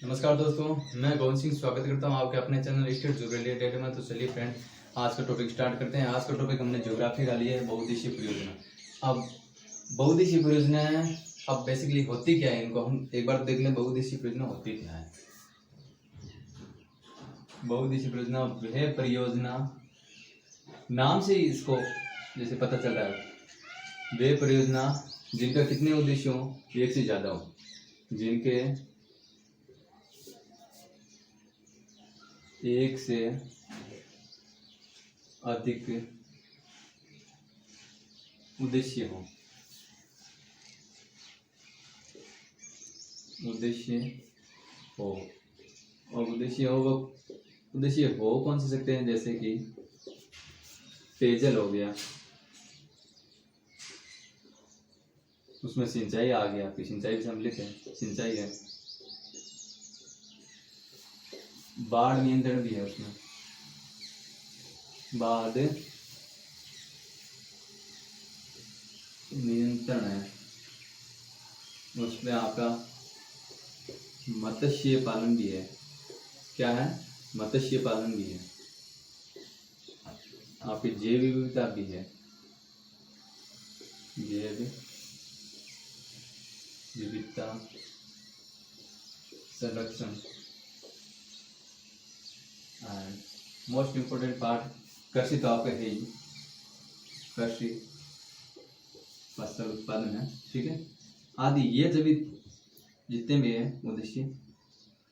नमस्कार दोस्तों, मैं गोविंद सिंह स्वागत करता हूं आपके अपने चैनल स्टेट ज्योग्राफी डेटा में। तो चलिए फ्रेंड, आज का टॉपिक स्टार्ट करते हैं। आज का टॉपिक हमने ज्योग्राफी का लिया है, बहुउद्देशीय परियोजना। अब बहुउद्देशीय परियोजना है, अब बेसिकली होती क्या है, इनको हम एक बार देख लें। बहुउद्देशीय परियोजना होती क्या है? बहुउद्देशीय परियोजना वह परियोजना, नाम से ही इसको जैसे पता चल रहा है, वे परियोजना जिनका कितने उद्देश्य हो, एक से ज्यादा हो, जिनके एक से अधिक उद्देश्य हो। और उद्देश्य हो कौन से सकते हैं, जैसे कि पेयजल हो गया, उसमें सिंचाई आ गया, आपकी सिंचाई भी सम्मिलित है, सिंचाई है। बाढ़ नियंत्रण भी है, उसमें बाढ़ नियंत्रण है। उसमें आपका मत्स्य पालन भी है। क्या है? मत्स्य पालन भी है। आपकी जैव विविधता भी है, जैव विविधता संरक्षण। मोस्ट इम्पोर्टेंट पार्ट कृषि तो आपका है ही, कृषि फसल उत्पादन है, ठीक है, आदि। ये सभी जितने भी है उद्देश्य,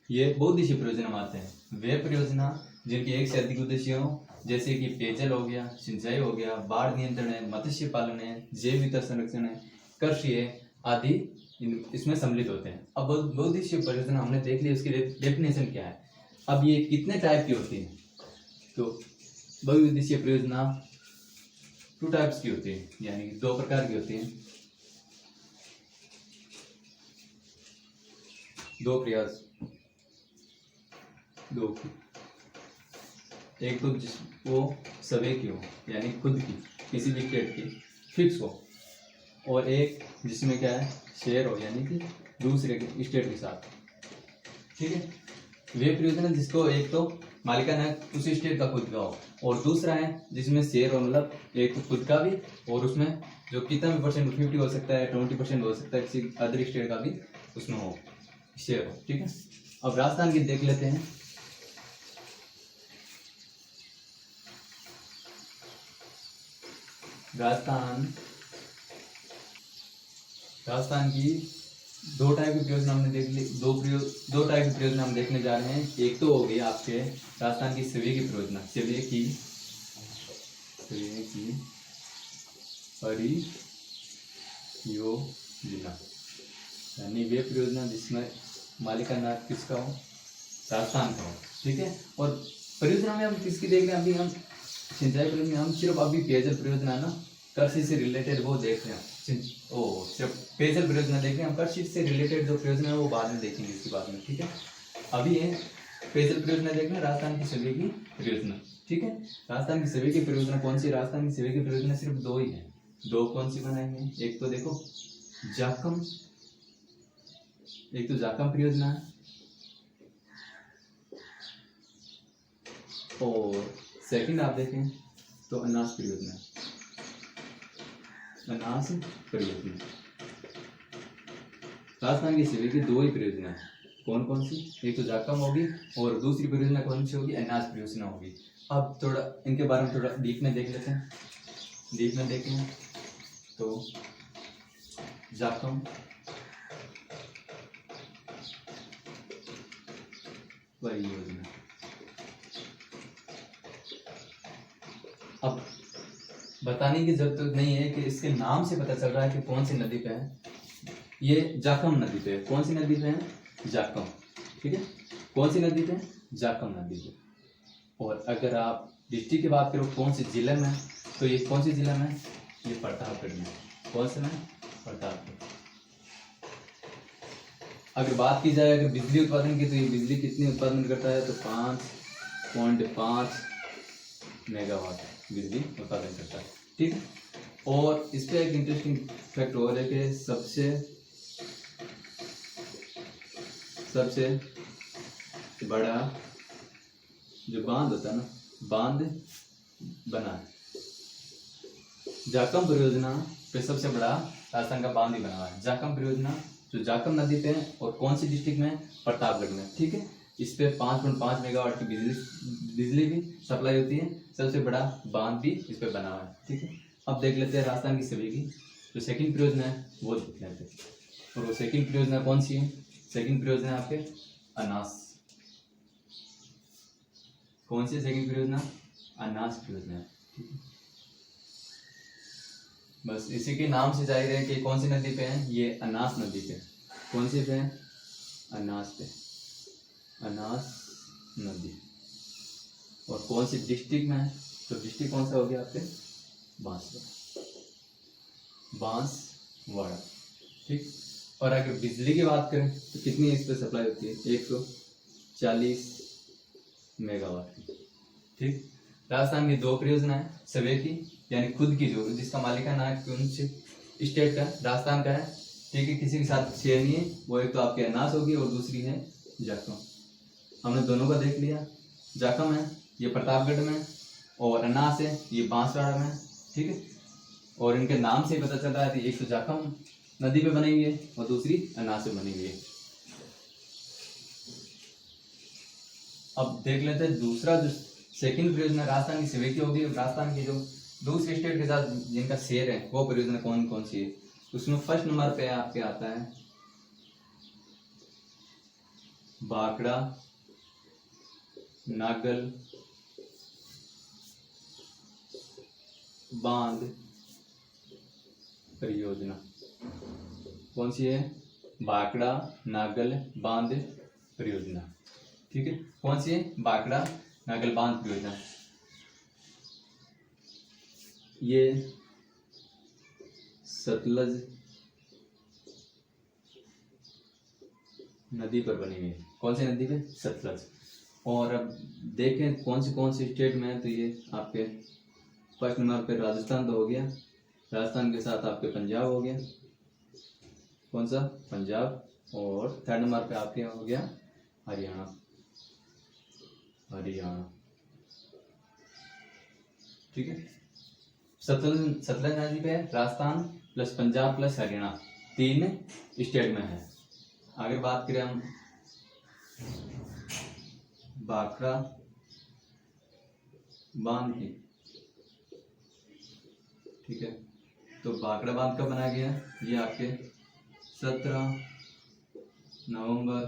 ये बहुउद्देशीय परियोजना में आते हैं। वे परियोजना जिनके एक से अधिक उद्देश्य हो, जैसे कि पेयजल हो गया, सिंचाई हो गया, बाढ़ नियंत्रण है, मत्स्य पालन है, जैव विविधता संरक्षण है, कृषि है, आदि इसमें सम्मिलित होते हैं। अब बहुउद्देशीय परियोजना हमने देख लिया, उसकी डेफिनेशन क्या है। अब ये कितने टाइप की होती है? तो बहुउद्देशीय परियोजना 2 टाइप्स की होती है, यानी 2 प्रकार की होती है। 2 प्रयास, 2 की। एक तो वो सभी की हो, यानी खुद की, किसी भी स्टेट की फिक्स हो, और एक जिसमें क्या है, शेयर हो, यानी कि दूसरे के स्टेट के साथ, ठीक है। वे परियोजना जिसको एक तो मालिकाना हक उसी स्टेट का खुद का हो, और दूसरा है जिसमें शेयर हो, मतलब एक तो खुद का भी, और उसमें जो कितना भी परसेंट, 50 हो सकता है, 20% हो सकता है, किसी अदर स्टेट का भी उसमें हो, शेयर हो, ठीक है। अब राजस्थान की देख लेते हैं। राजस्थान की 2 टाइप की परियोजना हमने देख ली। 2 टाइप की परियोजना हम देखने जा रहे हैं। एक तो हो गई आपके राजस्थान की सेवे की परियोजना, सेवे की परियोजना, यानी वे परियोजना जिसमें मालिकाना किसका हो, राजस्थान का हो, ठीक है। और परियोजना में हम किसकी देख रहे हैं? अभी हम सिंचाई परियोजना, हम सिर्फ अभी पेयजल परियोजना है ना, कृषि से रिलेटेड वो देख रहे हैं। सिर्फ पेयजल परियोजना देख रहे हैं हम। कृषि से रिलेटेड जो परियोजना है वो बाद में देखेंगे, इसके बाद में, ठीक है। अभी ये पेयजल परियोजना देख रहे हैं, राजस्थान की सेवे की परियोजना, ठीक है। राजस्थान की सेवे की परियोजना कौन सी? राजस्थान की सेवे की परियोजना सिर्फ 2 ही है। 2 कौन सी बनाई है? एक तो देखो जाकम, एक तो जाकम परियोजना है, और सेकंड आप देखें तो अनास परियोजना। अनास परियोजना राजस्थान की सेवे की 2 ही परियोजना है। कौन कौन सी? एक तो जाकम होगी, और दूसरी परियोजना कौन सी होगी? अनास परियोजना होगी। अब थोड़ा इनके बारे में थोड़ा डीप में देख लेते हैं। डीप में देखें तो जाकम परियोजना, अब बताने की जरूरत नहीं है कि इसके नाम से पता चल रहा है कि कौन सी नदी पे है। ये जाकम नदी पे है। कौन सी नदी पे है? जाकम, ठीक है। कौन सी नदी पे है? जाकम नदी पे। और अगर आप डिस्ट्रिक्ट की बात करो कौन से जिले में, तो ये कौन सी जिला में? ये प्रतापगढ़ में। कौन से में? प्रतापगढ़। अगर बात की जाए अगर बिजली उत्पादन की, तो ये बिजली कितनी उत्पादन करता है? तो 5.5 मेगावाट बिजली उत्पादन करता है, ठीक है। और इस पे एक इंटरेस्टिंग फैक्ट और है कि सबसे बड़ा जो बांध होता है ना, बांध बना है। जाकम परियोजना पे सबसे बड़ा राजस्थान का बांध ही बना हुआ है। जाकम परियोजना जो जाकम नदी पे है और कौन सी डिस्ट्रिक्ट में, प्रतापगढ़ में, ठीक है। इस पे 5.5 मेगावाट की बिजली भी सप्लाई होती है। सबसे बड़ा बांध भी इस पे बना हुआ है, ठीक है। अब देख लेते हैं राजस्थान की सभी की जो सेकंड परियोजना है वो देख लेते हैं। और वो सेकंड परियोजना कौन सी है? सेकंड परियोजना है आपके अनास। कौन सी सेकंड परियोजना? अनास परियोजना है, ठीक है। बस इसी के नाम से जाहिर है कि कौन सी नदी पे है, ये अनास नदी पे। कौन सी पे है? अनास पे, अनास नदी। और कौन सी डिस्ट्रिक्ट में है? तो डिस्ट्रिक्ट कौन सा हो गया आपके? बांसवाड़ा, ठीक। और अगर बिजली की बात करें तो कितनी इस पे सप्लाई होती है? 140 मेगावाट की, ठीक। राजस्थान की 2 परियोजना है सवे की, यानी खुद की, जो जिसका मालिकाना है कौन से स्टेट का? राजस्थान का है, ठीक है। किसी के साथ शेयर नहीं है। वो एक तो आपके अनास होगी और दूसरी है जाकम। हमने दोनों का देख लिया। जाकम है ये प्रतापगढ़ में, और अनास है ये बांसवाड़ा में, ठीक है। और इनके नाम से ही पता चल रहा है कि एक तो जाकम नदी पे बनी हुई है और दूसरी अनास पे बनी हुई है। अब देख लेते हैं दूसरा जो सेकंड परियोजना राजस्थान की सवे की होगी। राजस्थान की जो दूसरे स्टेट के साथ जिनका शेयर है वो परियोजना कौन कौन सी है? उसमें फर्स्ट नंबर पे आपके आता है बाकड़ा नागल बांध परियोजना। कौन सी है? बाकड़ा नागल बांध परियोजना, ठीक है। कौन सी है? बाकड़ा नागल बांध परियोजना। ये सतलज नदी पर बनी हुई है। कौन सी नदी पे? सतलज। और अब देखें कौन से स्टेट में है, तो ये आपके फर्स्ट नंबर पे राजस्थान तो हो गया, राजस्थान के साथ आपके पंजाब हो गया। कौन सा? पंजाब। और थर्ड नंबर पे आपके हो गया हरियाणा, हरियाणा, ठीक है। सतलज नदी पे Rajasthan plus Punjab plus Haryana 3 state में है। अगर बात करें हम बाकड़ा बांध की, ठीक है, तो बाकड़ा बांध कब बनाया गया? ये आपके 17 नवंबर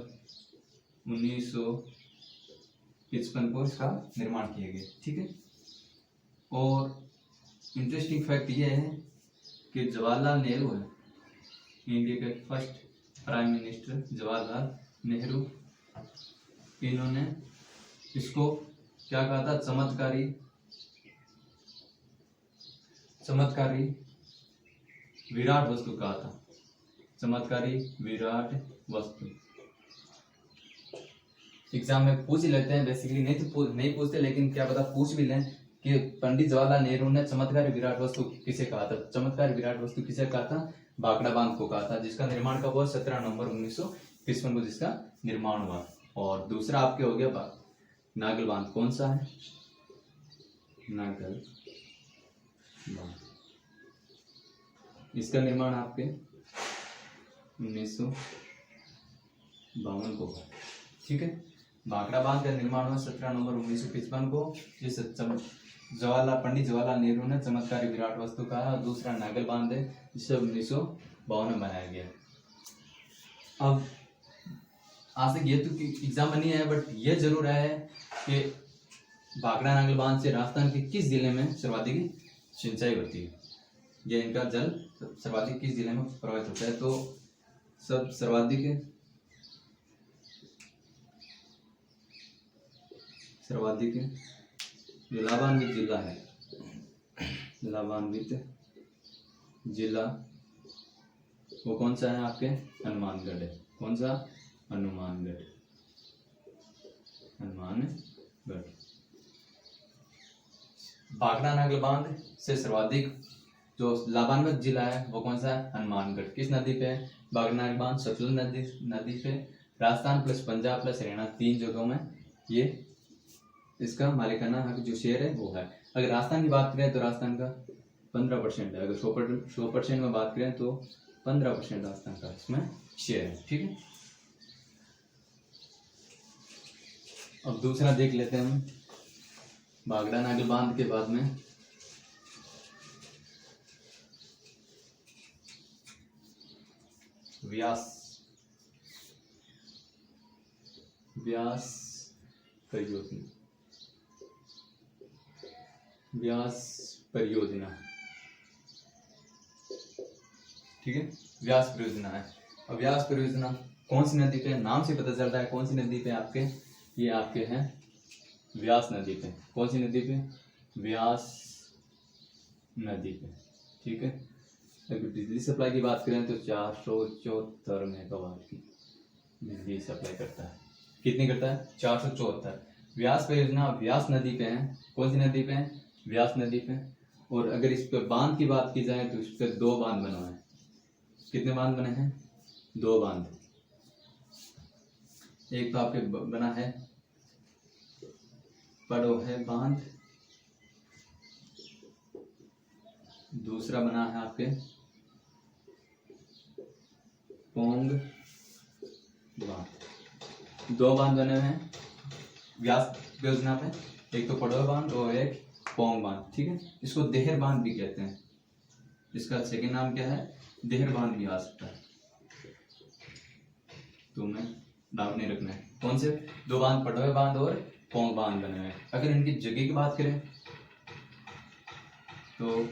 1955 को इसका निर्माण किया गया, ठीक है। और इंटरेस्टिंग फैक्ट ये है कि जवाहरलाल नेहरू है इंडिया के first prime minister, Jawaharlal Nehru. इन्होंने इसको क्या कहा था? चमत्कारी विराट वस्तु कहा था। चमत्कारी विराट वस्तु। एग्जाम में पूछ ही लेते हैं, बेसिकली नहीं पूछते, लेकिन क्या पता पूछ भी लें कि पंडित जवाहरलाल नेहरू ने चमत्कारी विराट वस्तु किसे कहा था? चमत्कारी विराट वस्तु किसे कहा था? बाकड़ा बांध को कहा था, जिसका निर्माण कब हुआ? 17 नवंबर 1955 को जिसका निर्माण हुआ। और दूसरा आपके हो गया नागल बांध। कौन सा है? नागल बांध। इसका निर्माण आपके 1952 को, ठीक है। बाकड़ा बांध का निर्माण हुआ 17 नवंबर 1955 को, जिस पंडित जवाहरलाल नेहरू ने चमत्कारी विराट वस्तु कहा। और दूसरा नागल बांध है जिसे 1952 में बनाया गया। अब आज तक ये तो एग्जाम में नहीं है, बट ये जरूर है कि बाकड़ा नागल बांध से राजस्थान के किस जिले में सर्वाधिक सिंचाई होती है, या इनका जल सर्वाधिक किस जिले में प्रभावित होता है? तो सब सर्वाधिक जो लाभान्वित जिला है, लाभान्वित जिला वो कौन सा है? आपके हनुमानगढ़ है। कौन सा? हनुमानगढ़। बाकड़ा नागल बांध से सर्वाधिक जो लाभान्वित जिला है वो कौन सा है? हनुमानगढ़। किस नदी पे है बाकड़ा नागल बांध? सतलुज नदी पे। राजस्थान प्लस पंजाब प्लस हरियाणा 3 जगहों में ये इसका मालिकाना हक जो शेयर है वो है। अगर राजस्थान की बात करें तो राजस्थान का 15% है। अगर 100% में बात करें तो 15% राजस्थान का इसमें शेयर है। ठीक है, अब दूसरा देख लेते हैं हम भागड़ा नागल बांध के बाद में। व्यास परियोजना, व्यास परियोजना, ठीक है, व्यास परियोजना है। अब व्यास परियोजना कौन सी नदी पे, नाम से पता चलता है कौन सी नदी पे आपके, ये आपके हैं व्यास नदी पे। कौन सी नदी पे? व्यास नदी पे। ठीक है, अगर बिजली सप्लाई की बात करें तो 474 मेगावाट की बिजली सप्लाई करता है। कितनी करता है? 474। व्यास परियोजना व्यास नदी पे है। कौन सी नदी पे है? व्यास नदी पे। और अगर इस पे बांध की बात की जाए तो इस पे 2 बांध बने हुए हैं। कितने बांध बने हैं? 2 बांध। एक तो आपके बना है पड़ो है बांध, दूसरा बना है आपके पोंग बांध। 2 बांध बने हुए हैं व्यास योजना पे, एक तो पड़ो बांध और एक पोंग बांध। ठीक है, इसको देहर बांध भी कहते हैं। इसका सेकंड नाम क्या है? देहर बांध भी आ सकता है, तुम्हें डाउट नहीं रखना है। कौन से 2 बांध? पड़ोए बांध और पोंग बांध बने हुए। अगर इनकी जगह की बात करें तो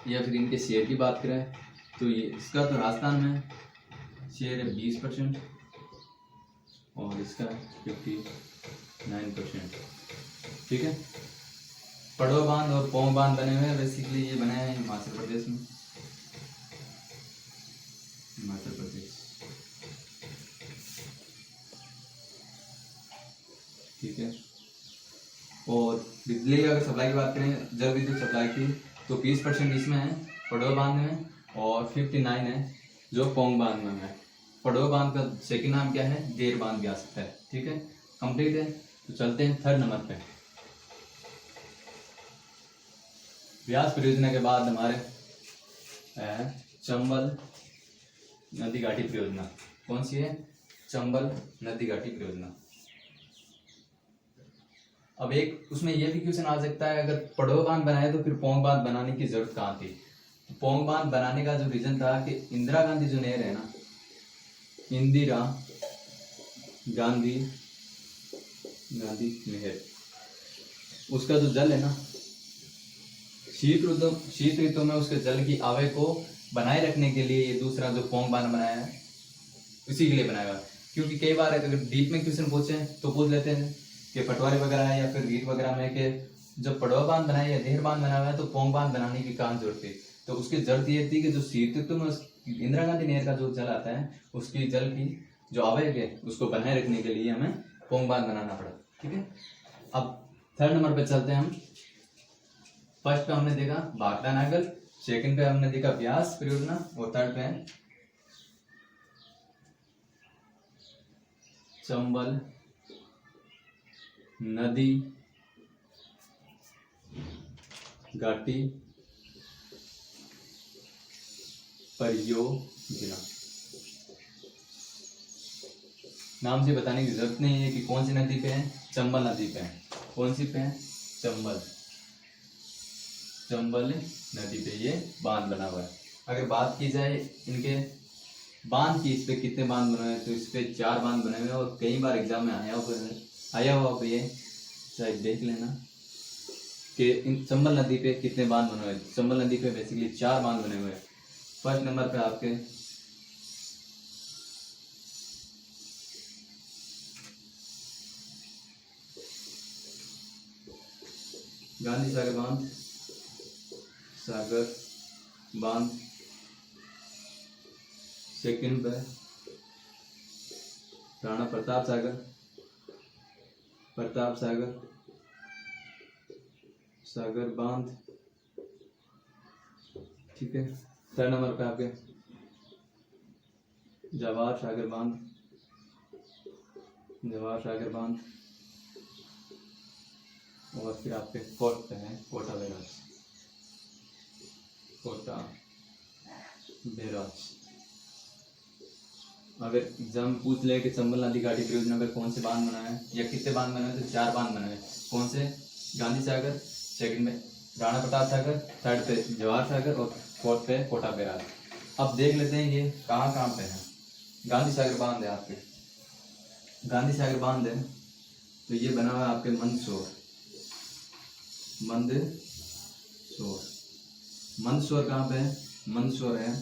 या फिर इनके शेयर की बात करें तो ये इसका तो राजस्थान में शेयर है 20% और इसका 59%। ठीक है, पड़ो बांध और पोंग बांध बने हुए हैं। बेसिकली ये बने हैं हिमाचल प्रदेश में, हिमाचल प्रदेश। ठीक है, और बिजली की अगर सप्लाई की बात करें, जल विद्युत सप्लाई की, तो 20% इसमें है पड़ो बांध में और 59 है जो पोंग बांध में है। पड़ो बांध का सेकंड नाम क्या है? देर बांध भी आ सकता है। ठीक है, कंप्लीट है। तो चलते हैं 3rd नंबर पे। व्यास परियोजना के बाद हमारे है चंबल नदी घाटी परियोजना। कौन सी है? चंबल नदी घाटी परियोजना। अब एक उसमें यह भी क्वेश्चन आ सकता है, अगर पड़ो बांध बनाए तो फिर पोंग बांध बनाने की जरूरत कहाँ थी? तो पोंग बांध बनाने का जो रीजन था कि इंदिरा गांधी जो नहर है ना, इंदिरा गांधी नहर, उसका जो जल है ना, शीत ऋतु में उसके जल की आवे को बनाए रखने के लिए ये दूसरा जो पोंग बांध बनाया है उसी के लिए बनाया। क्योंकि कई बार अगर डीप में क्वेश्चन पूछे तो पूछ लेते हैं कि पटवारी वगैरह है या फिर रीट वगैरह में कि जब पड़वा बांध बनाया या देहर बांध बनाया है तो पोंग बांध बनाने की कहाँ जरूरत थी? तो उसकी जरूरत ये थी कि जो शीत ऋतु में इंदिरा गांधी नहर का जो जल आता है उसकी जल की जो आवेग है उसको बनाए रखने के लिए हमें पोंग बांध बनाना पड़ा। ठीक है, अब 3rd नंबर पे चलते हैं हम। फर्स्ट पे हमने देखा भागड़ा नागल, सेकंड पे हमने देखा व्यास परियोजना और 3rd पे है चंबल नदी घाटी परियोजना। नाम से बताने की जरूरत नहीं है कि कौन सी नदी पे है, चंबल नदी पे है। कौन सी पे है? चंबल नदी पे ये बांध बना हुआ है। अगर बात की जाए इनके बांध की, इस पे कितने बांध बने हुए हैं, तो इस पे 4 बांध बने हुए हैं और कई बार एग्जाम में आया हुआ ये शायद देख लेना कि इन चंबल नदी पे कितने बांध बने हुए हैं। चंबल नदी पे बेसिकली 4 बांध बने हुए हैं। फर्स्ट नंबर पे आपके गांधी सागर बांध, सेकंड पे राणा प्रताप सागर बांध। ठीक है, 3rd नंबर पे आपके जवाहर सागर बांध, जवाहर सागर बांध, और फिर आपके फोर्थ पे है कोटा बैराज, कोटा बैराज। अगर एग्जाम पूछ ले कि चंबल नदी घाटी परियोजना पर कौन से बांध बनाए हैं या कितने बांध बनाए हैं, तो 4 बांध बनाए हैं। कौन से? गांधी सागर, सेकंड में राणा प्रताप सागर, थर्ड पे जवाहर सागर और फोर्थ पे कोटा बैराज। अब देख लेते हैं ये कहाँ कहाँ पे है। गांधी सागर बांध है आपके, गांधी सागर बांध है तो ये बना हुआ है आपके मंदसौर, मंदसौर। मंदसौर कहाँ पे है? मंदसौर है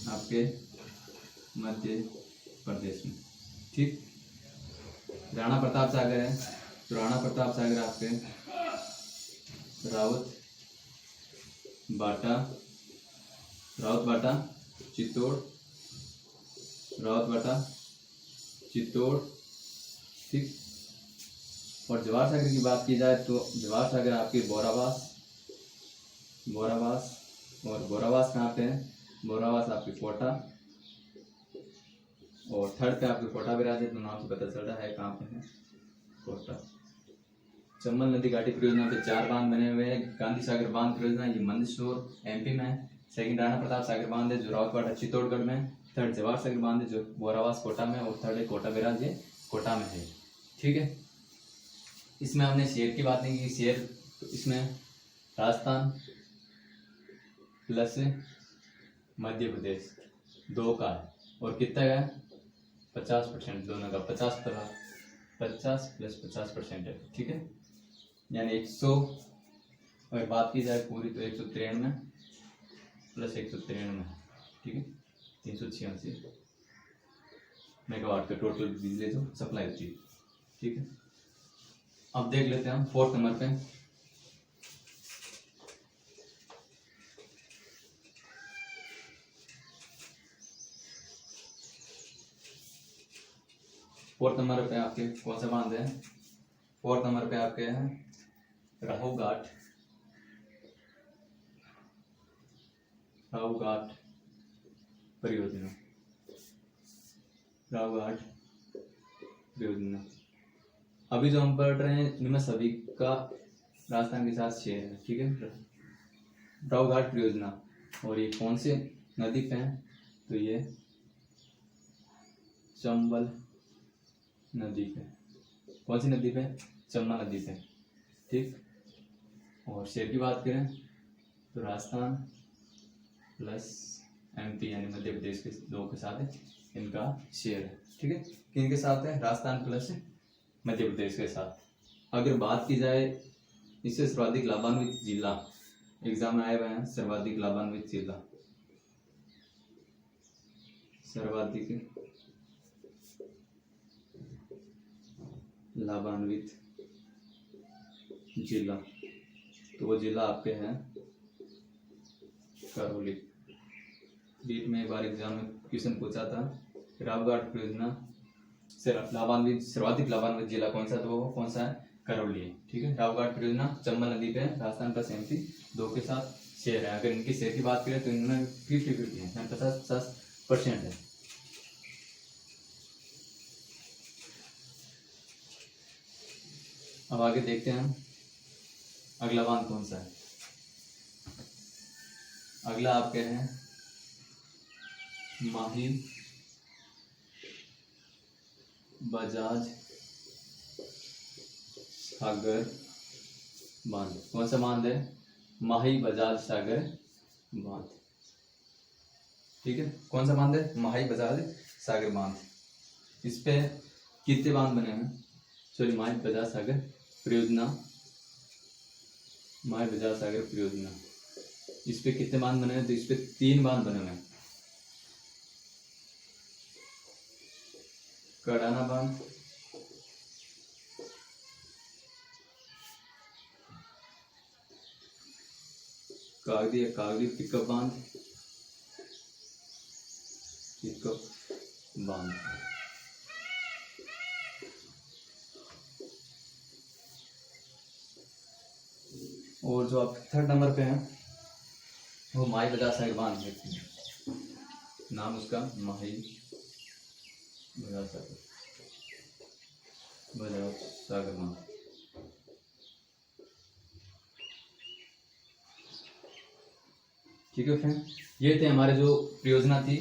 आपके मध्य प्रदेश में, ठीक। राणा प्रताप सागर है तो राणा प्रताप सागर आपके रावत बाटा, रावत बाटा चित्तौड़, रावत बाटा चित्तौड़, ठीक। और जवाहर सागर की बात की जाए तो जवाहर सागर आपके बोरावास, बोरावास, और बोरावास कहाँ पे है? बोरावास आपके कोटा, और थर्ड पे आपके कोटा बैराज है, तो नाम से पता चल रहा है कहाँ पे है, कोटा। चंबल नदी घाटी परियोजना पे 4 बांध बने हुए हैं। गांधी सागर बांध परियोजना ये मंदसौर एमपी में है, सेकंड राणा प्रताप सागर बांध है जो रावतबाड़ा चित्तौड़गढ़ में है, थर्ड जवाहर सागर बांध है जो बोरावास कोटा में, और थर्ड है कोटा बैराज ये कोटा में है, ठीक है। इसमें हमने शेर की बात नहीं की, शेर तो इसमें राजस्थान प्लस मध्य प्रदेश 2 का है, और कितना का है? 50% दोनों का, 50 प्लस 50% है, ठीक है। यानी 100, और बात की जाए पूरी तो 193 प्लस 193, ठीक है, 386 मेगावाट का टोटल बिजली जो सप्लाई होती है, ठीक है। अब देख लेते हैं हम 4th नंबर पे। फोर्थ नंबर पे आपके कौन सा बांध है? 4th नंबर पे आपके हैं राहु घाट, राहु घाट परियोजना, राहु घाट परियोजना। अभी जो हम पढ़ रहे हैं इनमें सभी का राजस्थान के साथ शेयर है, ठीक है। राहु घाट परियोजना, और ये कौन से नदी पे है? तो ये चंबल नदी पे। कौन सी नदी पे? चंबल नदी पे, ठीक। और शेर की बात करें तो राजस्थान प्लस एमपी यानी मध्य प्रदेश के 2 के साथ है इनका शेयर है, ठीक है। किन के साथ है? राजस्थान प्लस मध्य प्रदेश के साथ। अगर बात की जाए इससे सर्वाधिक लाभान्वित जिला, एग्जाम में आए हुए हैं सर्वाधिक लाभान्वित जिला, सर्वाधिक लाभान्वित जिला, तो वो जिला आपके हैं करौली। बीट में एक बार एग्जाम में क्वेश्चन पूछा था राहु घाट परियोजना से लाभान्वित सर्वाधिक लाभान्वित जिला कौन सा, तो वो कौन सा है? करौली है, ठीक है। राहु घाट परियोजना चंबल नदी पे राजस्थान प्लस एमपी 2 के साथ शेयर है। अगर इनकी शेयर की बात करें तो इनमें 50-50 है, 50% है। अब आगे देखते हैं हम अगला बांध कौन सा है। अगला आपके हैं माही बजाज सागर बांध। कौन सा बांध है? माही बजाज सागर बांध, ठीक है। कौन सा बांध है? माही बजाज सागर बांध। इस पे कितने बांध बने हैं? सॉरी, माही बजाज सागर परियोजना, माही बजाज सागर परियोजना, इस पे कितने बांध बने हैं? तो इस पे 3 बांध बने हुए हैं। कड़ाना बांध, कागदी पिकअप बांध, पिकअप बांध। और जो आप 3rd नंबर पे हैं वो माही बजाज सागर बांध देखते हैं। नाम उसका माही बजाज सागर नाम। ठीक है फ्रेंड, ये थे हमारे जो परियोजना थी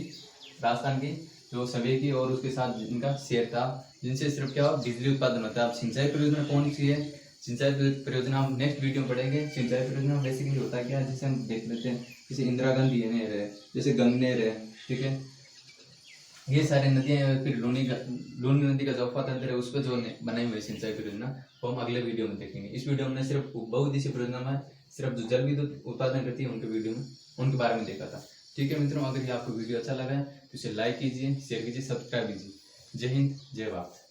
राजस्थान की, जो सभी की, और उसके साथ इनका शेयर था, जिनसे सिर्फ क्या बिजली उत्पादन होता है। अब सिंचाई परियोजना कौन सी है, सिंचाई परियोजना हम नेक्स्ट वीडियो में पढ़ेंगे। सिंचाई परियोजना बेसिकली होता क्या है, जैसे हम देख लेते हैं, जैसे इंदिरा गांधी नहर है, जैसे गंगनेर है, ठीक है, ये सारी नदियां, फिर लूनी नदी का जो अफवा तंत्र है उस पर जो बनाई हुई सिंचाई परियोजना, वो हम अगले वीडियो में देखेंगे। इस वीडियो में सिर्फ बहुउद्देशीय परियोजना में सिर्फ जो जल विद्युत उत्पादन करती है उनके वीडियो में उनके बारे में देखा था। ठीक है मित्रों, अगर ये आपको वीडियो अच्छा लगा है तो इसे लाइक कीजिए, शेयर कीजिए, सब्सक्राइब कीजिए। जय हिंद, जय भारत।